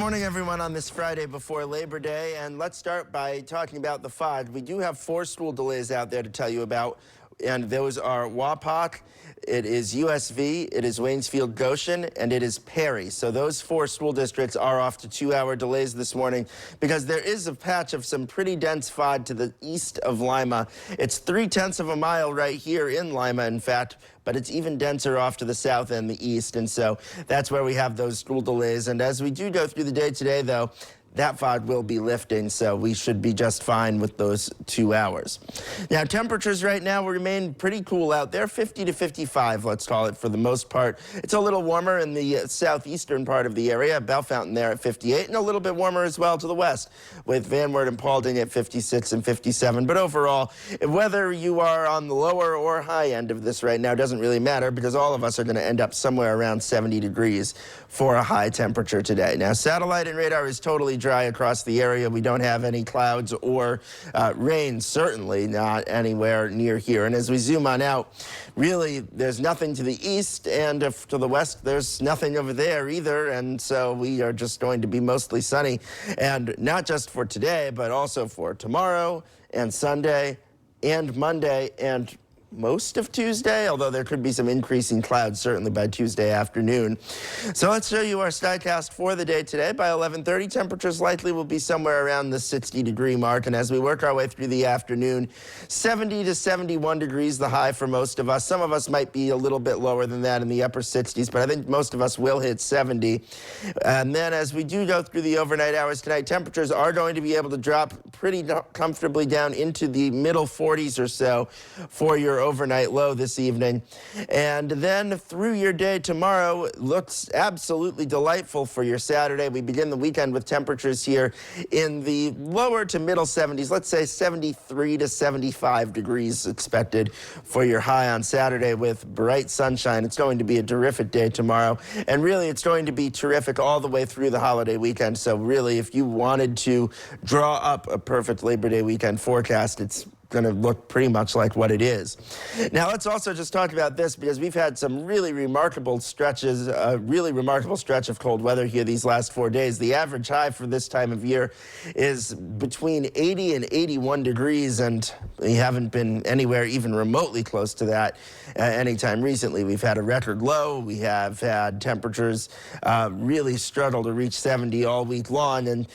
morning, everyone, on this Friday before Labor Day. And let's start by talking about the FOD. We do have 4 school delays out there to tell you about, and those are Wapak, it is USV, it is Waynesfield Goshen, and it is Perry. So those 4 school districts are off to 2-hour delays this morning because there is a patch of some pretty dense FOD to the east of Lima. It's 0.3 of a mile right here in Lima, in fact, but it's even denser off to the south and the east. And so that's where we have those school delays. And as we do go through the day today, though, that FOD will be lifting, so we should be just fine with those 2 hours. Now, temperatures right now will remain pretty cool out there, 50 to 55, let's call it, for the most part. It's a little warmer in the southeastern part of the area, Bell Fountain there at 58, and a little bit warmer as well to the west, with Van Wert and Paulding at 56 and 57. But overall, whether you are on the lower or high end of this right now doesn't really matter, because all of us are going to end up somewhere around 70 degrees for a high temperature today. Now, satellite and radar is totally dry across the area. We don't have any clouds or rain, certainly not anywhere near here. And as we zoom on out, really, there's nothing to the east, and to the west, there's nothing over there either. And so we are just going to be mostly sunny, and not just for today, but also for tomorrow and Sunday and Monday and most of Tuesday, although there could be some increasing clouds certainly by Tuesday afternoon. So let's show you our Skycast for the day today. By 11:30, temperatures likely will be somewhere around the 60-degree mark. And as we work our way through the afternoon, 70 to 71 degrees the high for most of us. Some of us might be a little bit lower than that in the upper 60s, but I think most of us will hit 70. And then as we do go through the overnight hours tonight, temperatures are going to be able to drop pretty comfortably down into the middle 40s or so for your overnight low this evening. And then through your day tomorrow looks absolutely delightful for your Saturday. We begin the weekend with temperatures here in the lower to middle 70s, let's say 73 to 75 degrees expected for your high on Saturday with bright sunshine. It's going to be a terrific day tomorrow. And really, it's going to be terrific all the way through the holiday weekend. So really, if you wanted to draw up a perfect Labor Day weekend forecast, it's going to look pretty much like what it is. Now, let's also just talk about this, because we've had some really remarkable stretches, a really remarkable stretch of cold weather here these last 4 days. The average high for this time of year is between 80 and 81 degrees, and we haven't been anywhere even remotely close to that anytime recently. We've had a record low. We have had temperatures really struggle to reach 70 all week long, and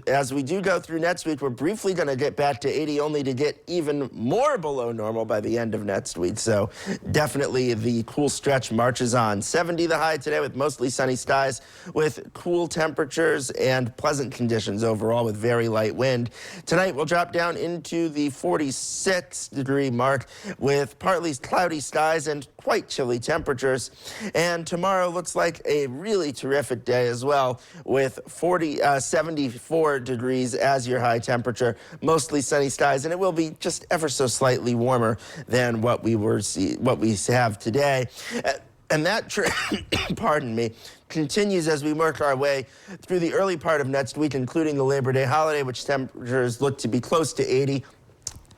as we do go through next week, we're briefly going to get back to 80, only to get even more below normal by the end of next week. So definitely the cool stretch marches on. 70 the high today with mostly sunny skies, with cool temperatures and pleasant conditions overall with very light wind. Tonight we'll drop down into the 46-degree mark with partly cloudy skies and quite chilly temperatures. And tomorrow looks like a really terrific day as well, with 74 degrees as your high temperature, mostly sunny skies, and it will be just ever so slightly warmer than what we have today. And that pardon me, continues as we work our way through the early part of next week, including the Labor Day holiday, which temperatures look to be close to 80.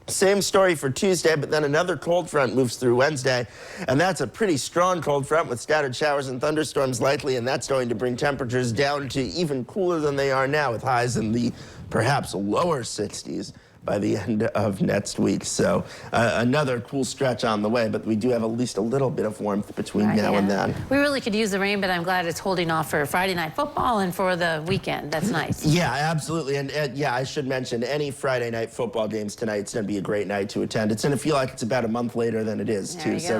Same story for Tuesday, but then another cold front moves through Wednesday, and that's a pretty strong cold front with scattered showers and thunderstorms likely, and that's going to bring temperatures down to even cooler than they are now, with highs in the perhaps lower 60s by the end of next week. So another cool stretch on the way, but we do have at least a little bit of warmth between now and then. We really could use the rain, but I'm glad it's holding off for Friday night football and for the weekend. That's nice. Yeah, absolutely. And yeah, I should mention, any Friday night football games tonight, it's going to be a great night to attend. It's going to feel like it's about a month later than it is, too. So